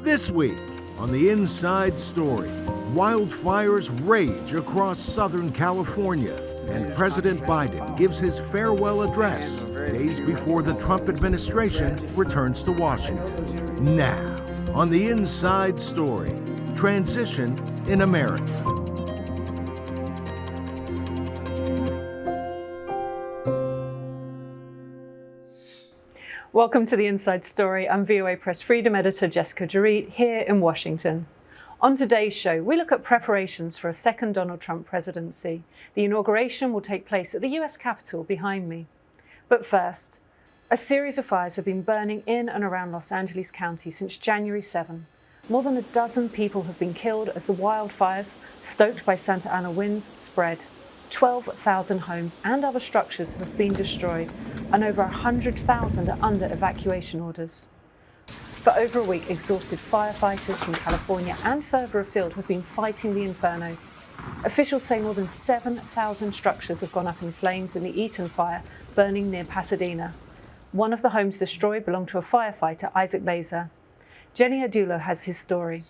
This week on The Inside Story, wildfires rage across Southern California, and President Biden gives his farewell address days before the Trump administration returns to Washington. Now, on The Inside Story, Transition in America. Welcome to The Inside Story. I'm VOA Press Freedom Editor Jessica Jarit here in Washington. On today's show, we look at preparations for a second Donald Trump presidency. The inauguration will take place at the US Capitol behind me. But first, a series of fires have been burning in and around Los Angeles County since January 7. More than a dozen people have been killed as the wildfires, stoked by Santa Ana winds, spread. 12,000 homes and other structures have been destroyed, and over 100,000 are under evacuation orders. For over a week, exhausted firefighters from California and further afield have been fighting the infernos. Officials say more than 7,000 structures have gone up in flames in the Eaton fire burning near Pasadena. One of the homes destroyed belonged to a firefighter, Isaac Baeza. Jenny Adulo has his story.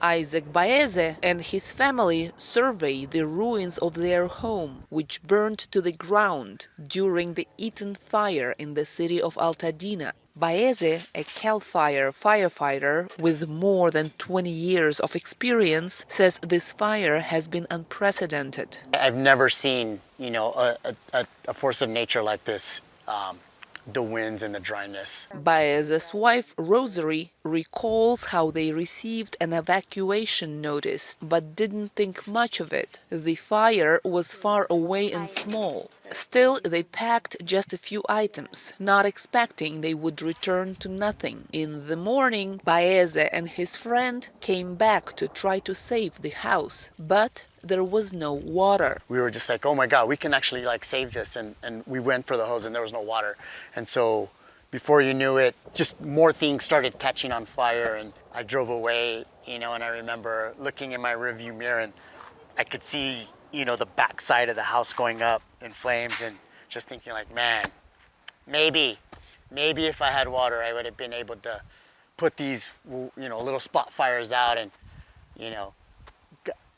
Isaac Baeza and his family survey the ruins of their home, which burned to the ground during the Eaton fire in the city of Altadena. Baeza, a CAL FIRE firefighter with more than 20 years of experience, says this fire has been unprecedented. I've never seen, a force of nature like this. The winds and the dryness. Baeza's wife, Rosary, recalls how they received an evacuation notice but didn't think much of it. The fire was far away and small. Still, they packed just a few items, not expecting they would return to nothing. In the morning, Baeza and his friend came back to try to save the house, but there was no water. We were just like, oh my God, we can actually save this. And we went for the hose and there was no water. And so before you knew it, just more things started catching on fire. And I drove away, and I remember looking in my rearview mirror and I could see, the backside of the house going up in flames and just thinking man, maybe if I had water, I would have been able to put these, little spot fires out and,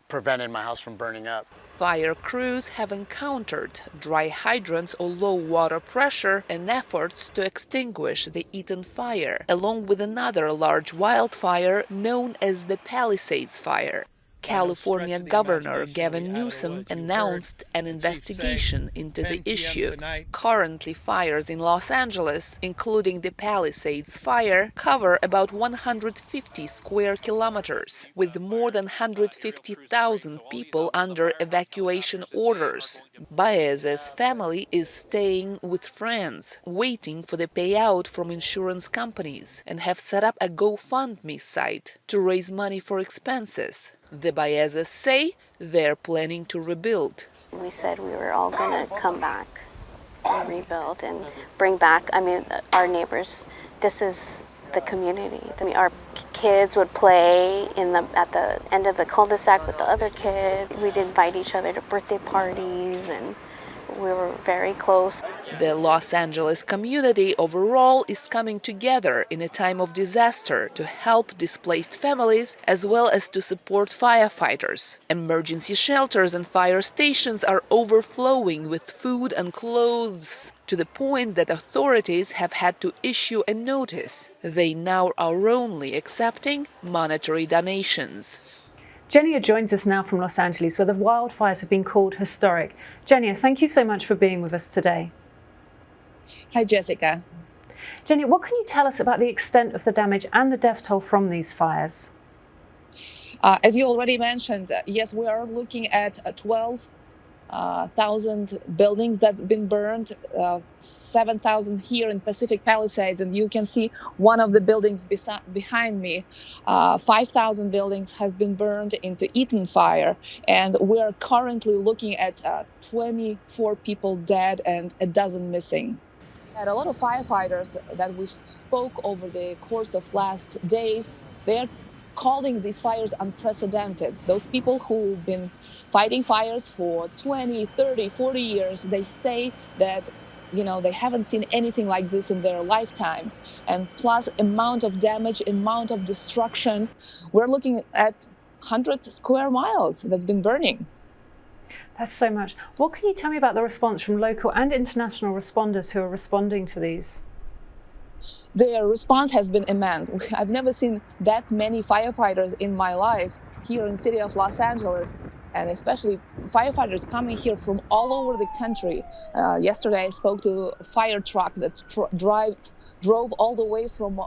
prevented my house from burning up. Fire crews have encountered dry hydrants or low water pressure in efforts to extinguish the Eaton fire, along with another large wildfire known as the Palisades fire. California Governor Gavin Newsom announced an investigation into the issue. Currently, fires in Los Angeles, including the Palisades fire, cover about 150 square kilometers, with more than 150,000 people under evacuation orders. Baeza's family is staying with friends, waiting for the payout from insurance companies, and have set up a GoFundMe site to raise money for expenses. The Baezas say they're planning to rebuild. We said we were all going to come back and rebuild and bring back, our neighbors. This is the community. Our kids would play at the end of the cul-de-sac with the other kids. We'd invite each other to birthday parties, and we were very close. The Los Angeles community overall is coming together in a time of disaster to help displaced families as well as to support firefighters. Emergency shelters and fire stations are overflowing with food and clothes, to the point that authorities have had to issue a notice. They now are only accepting monetary donations. Jenny joins us now from Los Angeles, where the wildfires have been called historic. Jenny, thank you so much for being with us today. Hi, Jessica. Jenny, what can you tell us about the extent of the damage and the death toll from these fires? As you already mentioned, yes, we are looking at 12,000 buildings that have been burned, 7,000 here in Pacific Palisades, and you can see one of the buildings behind me. 5,000 buildings have been burned into Eaton fire, and we are currently looking at 24 people dead and a dozen missing. And a lot of firefighters that we spoke over the course of last days, they're calling these fires unprecedented. Those people who've been fighting fires for 20, 30, 40 years, they say that they haven't seen anything like this in their lifetime. And plus amount of damage, amount of destruction. We're looking at 100 square miles that's been burning. That's so much. What can you tell me about the response from local and international responders who are responding to these? Their response has been immense. I've never seen that many firefighters in my life here in the city of Los Angeles, and especially firefighters coming here from all over the country. Yesterday I spoke to a fire truck that drove all the way from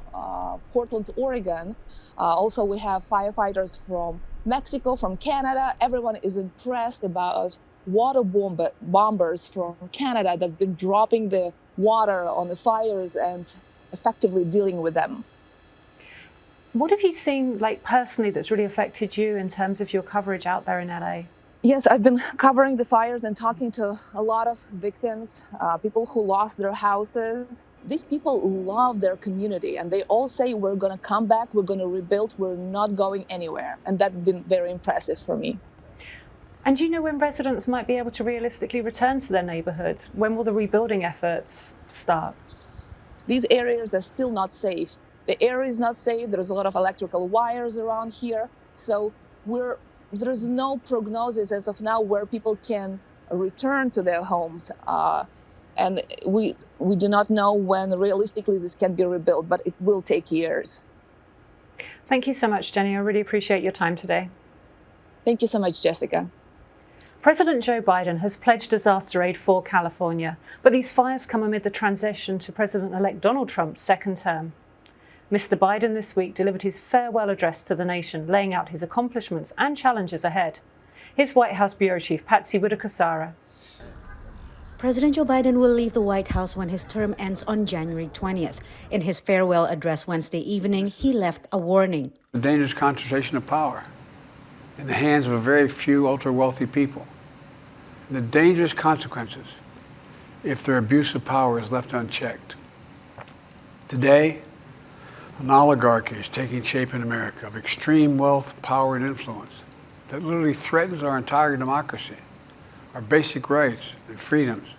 Portland, Oregon. Also we have firefighters from Mexico, from Canada. Everyone is impressed about water bombers from Canada that's been dropping the water on the fires and effectively dealing with them. What have you seen, like personally, that's really affected you in terms of your coverage out there in LA? Yes, I've been covering the fires and talking to a lot of victims, people who lost their houses. These people love their community and they all say, we're going to come back, we're going to rebuild, we're not going anywhere. And that's been very impressive for me. And do you know when residents might be able to realistically return to their neighborhoods? When will the rebuilding efforts start? These areas are still not safe. The area is not safe. There's a lot of electrical wires around here. So there's no prognosis as of now where people can return to their homes. And we do not know when realistically this can be rebuilt, but it will take years. Thank you so much, Jenny. I really appreciate your time today. Thank you so much, Jessica. President Joe Biden has pledged disaster aid for California, but these fires come amid the transition to President-elect Donald Trump's second term. Mr. Biden this week delivered his farewell address to the nation, laying out his accomplishments and challenges ahead. Here's White House Bureau Chief Patsy Widakuswara. President Joe Biden will leave the White House when his term ends on January 20th. In his farewell address Wednesday evening, he left a warning. The dangerous concentration of power in the hands of a very few ultra-wealthy people. And the dangerous consequences if their abuse of power is left unchecked. Today, an oligarchy is taking shape in America of extreme wealth, power, and influence that literally threatens our entire democracy, our basic rights and freedoms.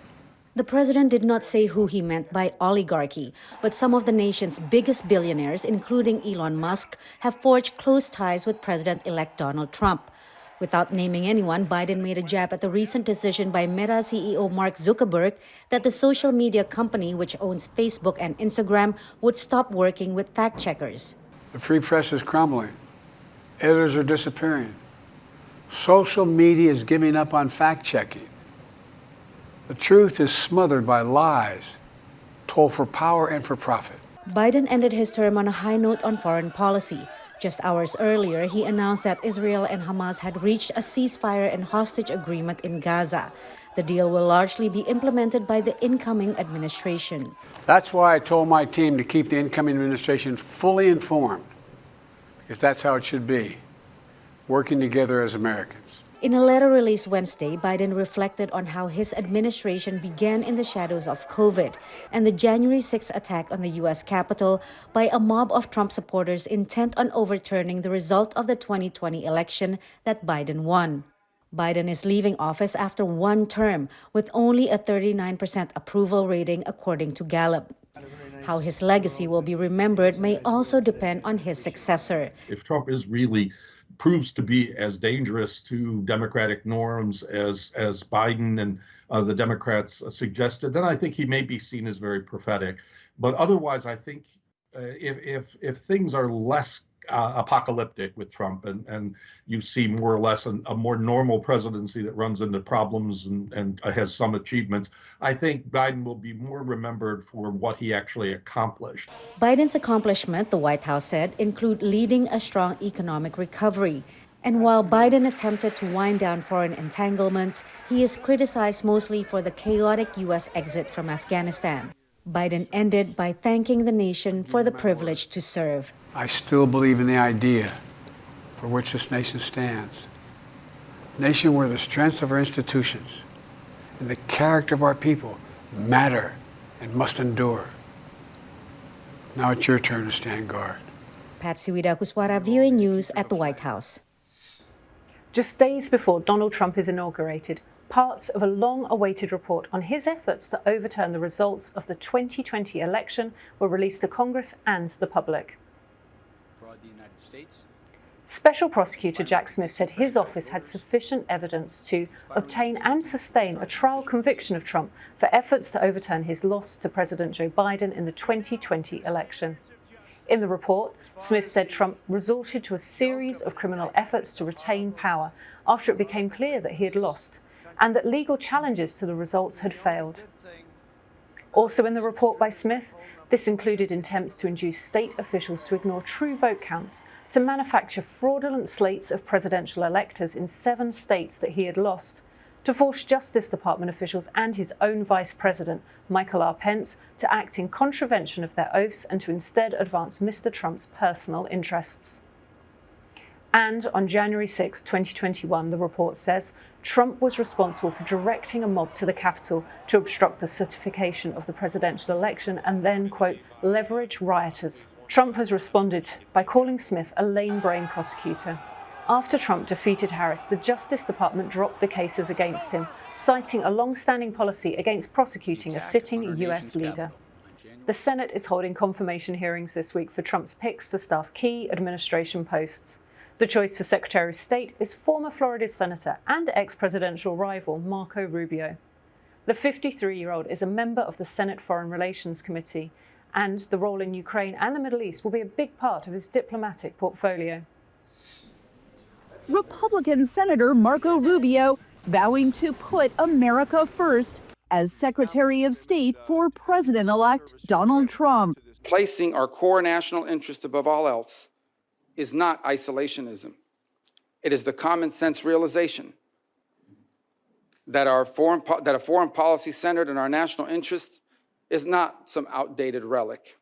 The president did not say who he meant by oligarchy, but some of the nation's biggest billionaires, including Elon Musk, have forged close ties with President-elect Donald Trump. Without naming anyone, Biden made a jab at the recent decision by Meta CEO Mark Zuckerberg that the social media company, which owns Facebook and Instagram, would stop working with fact-checkers. The free press is crumbling. Editors are disappearing. Social media is giving up on fact-checking. The truth is smothered by lies, told for power and for profit. Biden ended his term on a high note on foreign policy. Just hours earlier, he announced that Israel and Hamas had reached a ceasefire and hostage agreement in Gaza. The deal will largely be implemented by the incoming administration. That's why I told my team to keep the incoming administration fully informed, because that's how it should be, working together as Americans. In a letter released Wednesday, Biden reflected on how his administration began in the shadows of COVID and the January 6th attack on the U.S. Capitol by a mob of Trump supporters intent on overturning the result of the 2020 election that Biden won. Biden is leaving office after one term with only a 39% approval rating, according to Gallup. How his legacy will be remembered may also depend on his successor. If Trump is really proves to be as dangerous to democratic norms as Biden and the Democrats suggested, then I think he may be seen as very prophetic. But otherwise, I think if things are less apocalyptic with Trump and you see more or less a more normal presidency that runs into problems and has some achievements, I think Biden will be more remembered for what he actually accomplished. Biden's accomplishment, the White House said, include leading a strong economic recovery. And while Biden attempted to wind down foreign entanglements, he is criticized mostly for the chaotic U.S. exit from Afghanistan. Biden ended by thanking the nation for the privilege to serve. I still believe in the idea for which this nation stands. A nation where the strength of our institutions and the character of our people matter and must endure. Now it's your turn to stand guard. Patsy Widakuswara, VOA News at the White House. Just days before Donald Trump is inaugurated, Parts of a long-awaited report on his efforts to overturn the results of the 2020 election were released to Congress and the public. Special Prosecutor Jack Smith said his office had sufficient evidence to obtain and sustain a trial conviction of Trump for efforts to overturn his loss to President Joe Biden in the 2020 election. In the report, Smith said Trump resorted to a series of criminal efforts to retain power after it became clear that he had lost, and that legal challenges to the results had failed. Also in the report by Smith, this included attempts to induce state officials to ignore true vote counts, to manufacture fraudulent slates of presidential electors in 7 states that he had lost, to force Justice Department officials and his own Vice President, Michael R. Pence, to act in contravention of their oaths and to instead advance Mr. Trump's personal interests. And on January 6, 2021, the report says Trump was responsible for directing a mob to the Capitol to obstruct the certification of the presidential election and then, quote, leverage rioters. Trump has responded by calling Smith a lame-brain prosecutor. After Trump defeated Harris, the Justice Department dropped the cases against him, citing a long-standing policy against prosecuting a sitting U.S. leader. The Senate is holding confirmation hearings this week for Trump's picks to staff key administration posts. The choice for Secretary of State is former Florida Senator and ex-presidential rival Marco Rubio. The 53-year-old is a member of the Senate Foreign Relations Committee, and the role in Ukraine and the Middle East will be a big part of his diplomatic portfolio. Republican Senator Marco Rubio vowing to put America first as Secretary of State for President-elect Donald Trump. Placing our core national interest above all else is not isolationism. It is the common sense realization that a foreign policy centered in our national interest is not some outdated relic.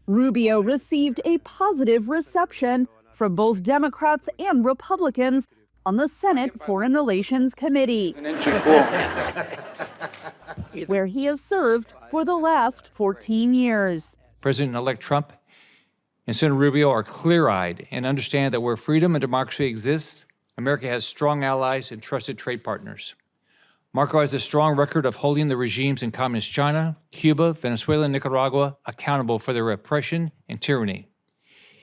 Rubio received a positive reception from both Democrats and Republicans on the Senate Foreign Relations Committee, where he has served for the last 14 years. President-elect Trump and Senator Rubio are clear-eyed and understand that where freedom and democracy exists, America has strong allies and trusted trade partners. Marco has a strong record of holding the regimes in Communist China, Cuba, Venezuela, and Nicaragua accountable for their repression and tyranny.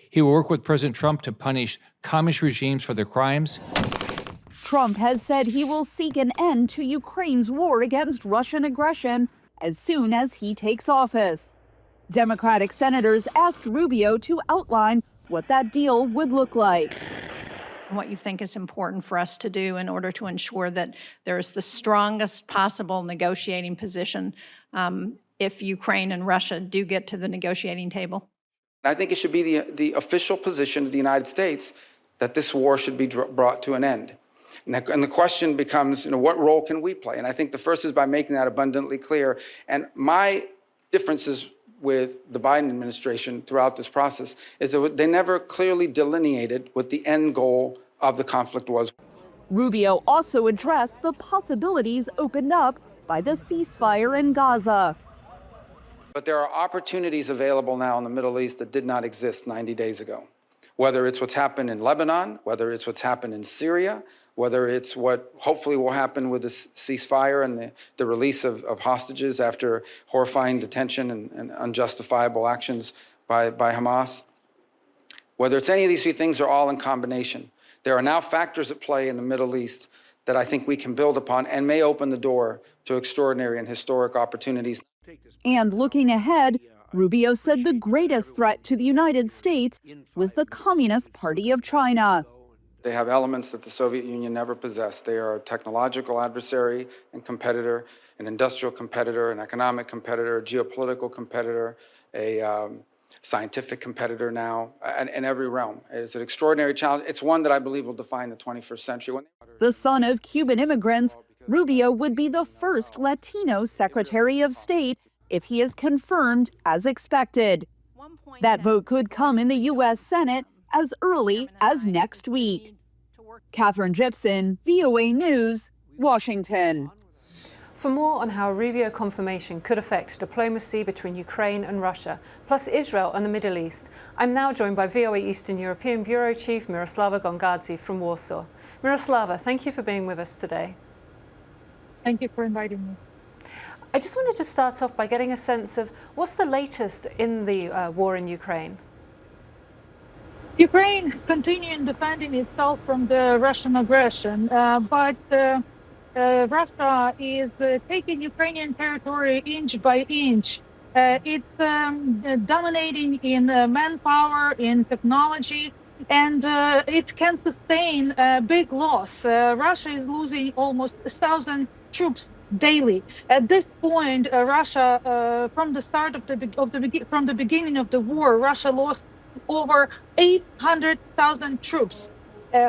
He will work with President Trump to punish communist regimes for their crimes. Trump has said he will seek an end to Ukraine's war against Russian aggression as soon as he takes office. Democratic senators asked Rubio to outline what that deal would look like. What you think is important for us to do in order to ensure that there is the strongest possible negotiating position if Ukraine and Russia do get to the negotiating table? I think it should be the official position of the United States that this war should be brought to an end. And the question becomes, what role can we play? And I think the first is by making that abundantly clear. And my differences with the Biden administration throughout this process is that they never clearly delineated what the end goal of the conflict was. Rubio also addressed the possibilities opened up by the ceasefire in Gaza. But there are opportunities available now in the Middle East that did not exist 90 days ago. Whether it's what's happened in Lebanon, whether it's what's happened in Syria, whether it's what hopefully will happen with the ceasefire and the release of hostages after horrifying detention and unjustifiable actions by Hamas. Whether it's any of these three things are all in combination. There are now factors at play in the Middle East that I think we can build upon and may open the door to extraordinary and historic opportunities. And looking ahead, Rubio said the greatest threat to the United States was the Communist Party of China. They have elements that the Soviet Union never possessed. They are a technological adversary and competitor, an industrial competitor, an economic competitor, a geopolitical competitor, a scientific competitor now, in every realm. It's an extraordinary challenge. It's one that I believe will define the 21st century. The son of Cuban immigrants, Rubio would be the first Latino Secretary of State if he is confirmed as expected. That vote could come in the U.S. Senate as early as next week. Catherine Gibson, VOA News, Washington. For more on how Rubio confirmation could affect diplomacy between Ukraine and Russia, plus Israel and the Middle East, I'm now joined by VOA Eastern European Bureau Chief Miroslava Gongadze from Warsaw. Miroslava, thank you for being with us today. Thank you for inviting me. I just wanted to start off by getting a sense of what's the latest in the war in Ukraine? Ukraine continuing defending itself from the Russian aggression, but Russia is taking Ukrainian territory inch by inch. It's dominating in manpower, in technology, and it can sustain a big loss. Russia is losing almost 1,000 troops daily. At this point, Russia, from the start of from the beginning of the war, Russia lost over 800,000 troops.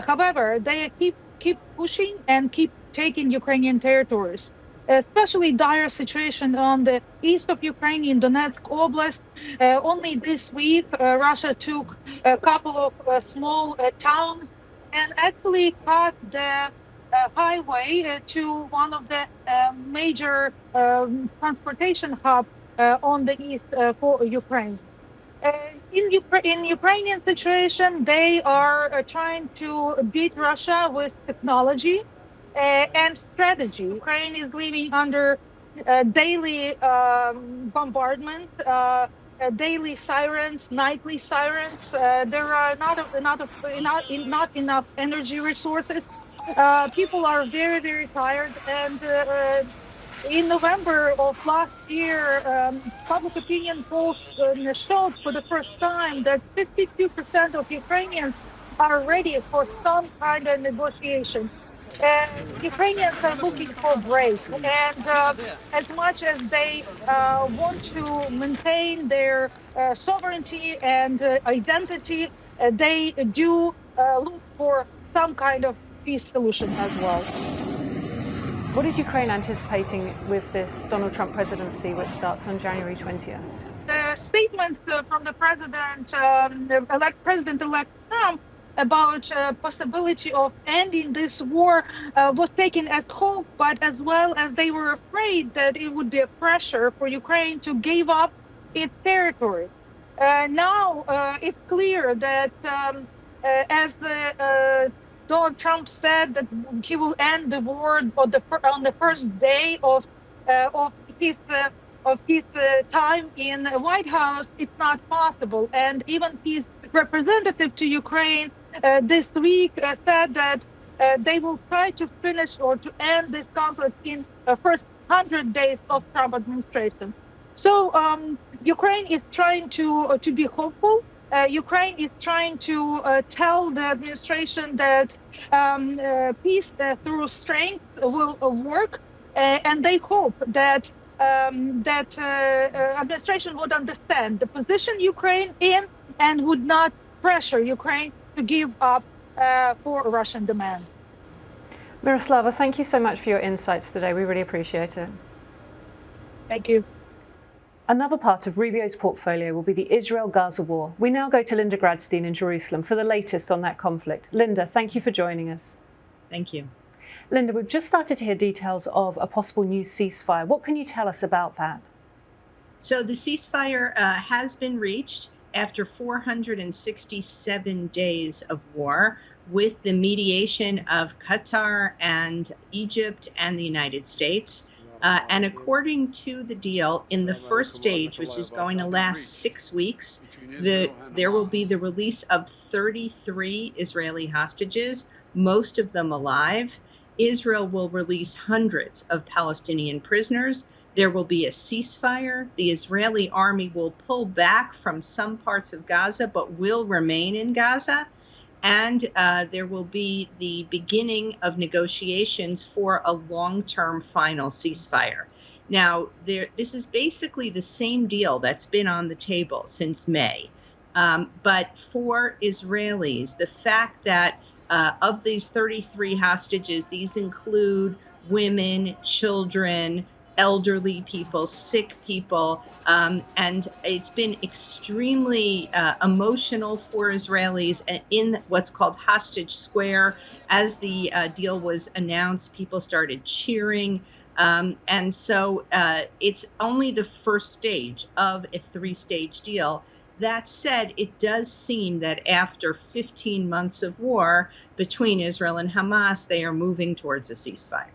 However, they keep pushing and keep taking Ukrainian territories. Especially dire situation on the east of Ukraine in Donetsk Oblast. Only this week, Russia took a couple of small towns and actually cut the highway to one of the major transportation hubs on the east for Ukraine. In Ukrainian situation, they are trying to beat Russia with technology and strategy. Ukraine is living under daily bombardment, daily sirens, nightly sirens. There are not enough energy resources. People are very, very tired, and in November of last year, public opinion polls showed for the first time that 52% of Ukrainians are ready for some kind of negotiation. Ukrainians are looking for a break, and as much as they want to maintain their sovereignty and identity, they do look for some kind of peace solution as well. What is Ukraine anticipating with this Donald Trump presidency, which starts on January 20th? The statement from the President-elect Trump about possibility of ending this war was taken as hope, but as well as they were afraid that it would be a pressure for Ukraine to give up its territory. Now it's clear that as the Donald Trump said that he will end the war on the first day of his time in the White House, it's not possible. And even his representative to Ukraine this week said that they will try to finish or to end this conflict in the first 100 days of Trump administration. So Ukraine is trying to be hopeful. Ukraine is trying to tell the administration that peace through strength will work, and they hope that administration would understand the position Ukraine in and would not pressure Ukraine to give up for Russian demand. Miroslava, thank you so much for your insights today. We really appreciate it. Thank you. Another part of Rubio's portfolio will be the Israel-Gaza war. We now go to Linda Gradstein in Jerusalem for the latest on that conflict. Linda, thank you for joining us. Thank you. Linda, we've just started to hear details of a possible new ceasefire. What can you tell us about that? So the ceasefire has been reached after 467 days of war with the mediation of Qatar and Egypt and the United States. And according to the deal, in the first stage, which is going to last 6 weeks, there will be the release of 33 Israeli hostages, most of them alive. Israel will release hundreds of Palestinian prisoners. There will be a ceasefire. The Israeli army will pull back from some parts of Gaza, but will remain in Gaza. And there will be the beginning of negotiations for a long-term final ceasefire. Now, this is basically the same deal that's been on the table since May. But for Israelis, the fact that of these 33 hostages, these include women, children, elderly people, sick people, and it's been extremely emotional for Israelis in what's called Hostage Square. As the deal was announced, people started cheering. And so it's only the first stage of a three-stage deal. That said, it does seem that after 15 months of war between Israel and Hamas, they are moving towards a ceasefire.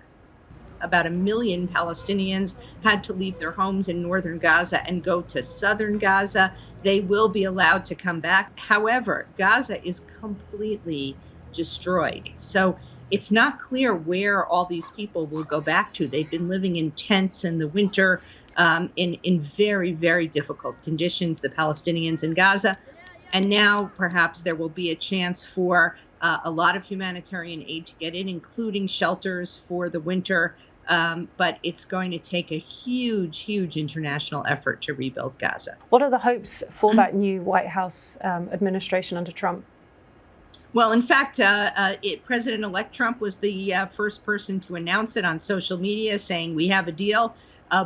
about 1 million Palestinians had to leave their homes in northern Gaza and go to southern Gaza. They will be allowed to come back. However, Gaza is completely destroyed. So it's not clear where all these people will go back to. They've been living in tents in the winter, in very, very difficult conditions, the Palestinians in Gaza. And now perhaps there will be a chance for a lot of humanitarian aid to get in, including shelters for the winter. But it's going to take a huge, huge international effort to rebuild Gaza. What are the hopes for that new White House administration under Trump? Well, in fact, President-elect Trump was the first person to announce it on social media, saying we have a deal.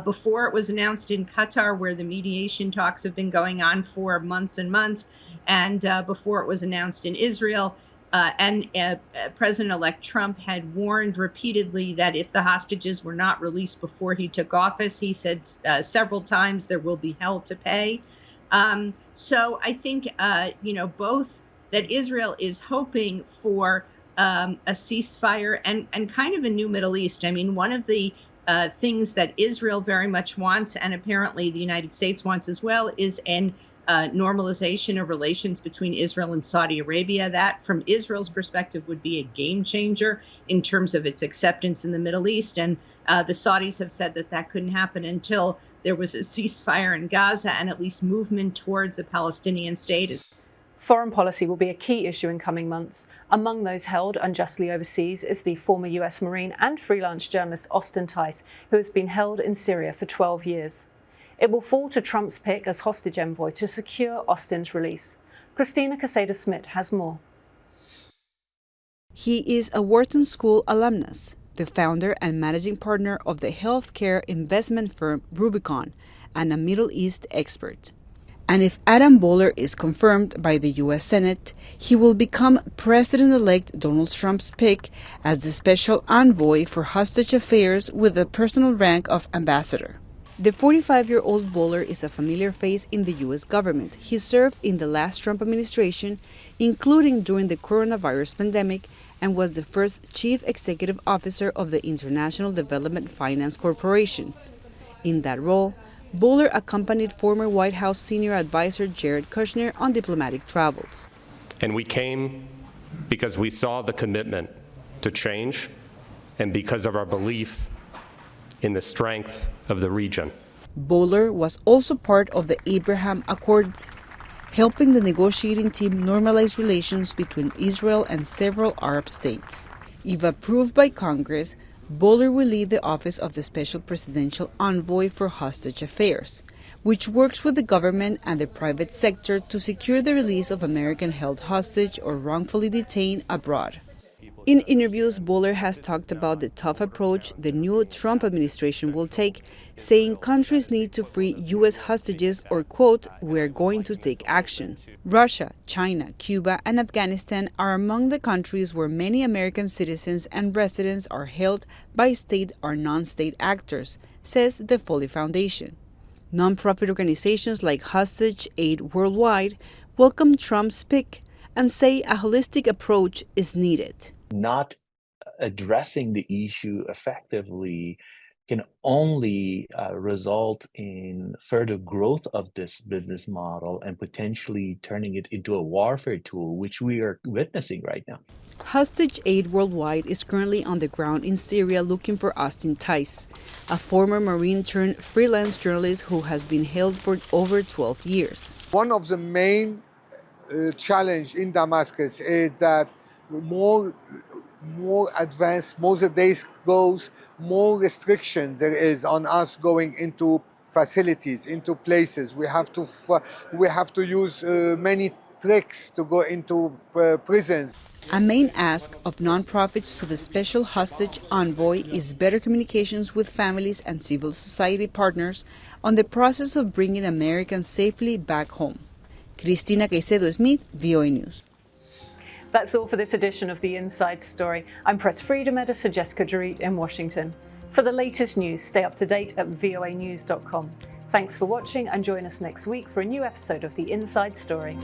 Before it was announced in Qatar, where the mediation talks have been going on for months and months, and before it was announced in Israel. President-elect Trump had warned repeatedly that if the hostages were not released before he took office, he said several times there will be hell to pay. So I think, both that Israel is hoping for a ceasefire and kind of a new Middle East. I mean, one of the things that Israel very much wants, and apparently the United States wants as well, is an normalization of relations between Israel and Saudi Arabia. That, from Israel's perspective, would be a game changer in terms of its acceptance in the Middle East. And the Saudis have said that that couldn't happen until there was a ceasefire in Gaza and at least movement towards a Palestinian state. Foreign policy will be a key issue in coming months. Among those held unjustly overseas is the former US Marine and freelance journalist Austin Tice, who has been held in Syria for 12 years. It will fall to Trump's pick as hostage envoy to secure Austin's release. Christina Caseda-Smith has more. He is a Wharton School alumnus, the founder and managing partner of the healthcare investment firm Rubio, and a Middle East expert. And if Adam Boehler is confirmed by the U.S. Senate, he will become President-elect Donald Trump's pick as the special envoy for hostage affairs with the personal rank of ambassador. The 45-year-old Boehler is a familiar face in the U.S. government. He served in the last Trump administration, including during the coronavirus pandemic, and was the first chief executive officer of the International Development Finance Corporation. In that role, Boehler accompanied former White House senior advisor Jared Kushner on diplomatic travels. And we came because we saw the commitment to change and because of our belief in the strength of the region. Boehler was also part of the Abraham Accords, helping the negotiating team normalize relations between Israel and several Arab states. If approved by Congress, Boehler will lead the office of the Special Presidential Envoy for Hostage Affairs, which works with the government and the private sector to secure the release of American held hostage or wrongfully detained abroad. In interviews, Boehler has talked about the tough approach the new Trump administration will take, saying countries need to free U.S. hostages or, quote, "we're going to take action." Russia, China, Cuba, and Afghanistan are among the countries where many American citizens and residents are held by state or non-state actors, says the Foley Foundation. Nonprofit organizations like Hostage Aid Worldwide welcome Trump's pick and say a holistic approach is needed. Not addressing the issue effectively can only result in further growth of this business model and potentially turning it into a warfare tool, which we are witnessing right now. Hostage Aid Worldwide is currently on the ground in Syria looking for Austin Tice, a former Marine turned freelance journalist who has been held for over 12 years. One of the main challenge in Damascus is that more advanced, more the days goes, more restrictions there is on us going into facilities, into places. We have to use many tricks to go into prisons. A main ask of nonprofits to the Special Hostage Envoy is better communications with families and civil society partners on the process of bringing Americans safely back home. Christina Caicedo-Smith, VOA News. That's all for this edition of The Inside Story. I'm Press Freedom Editor Jessica Dorit in Washington. For the latest news, stay up to date at voanews.com. Thanks for watching and join us next week for a new episode of The Inside Story.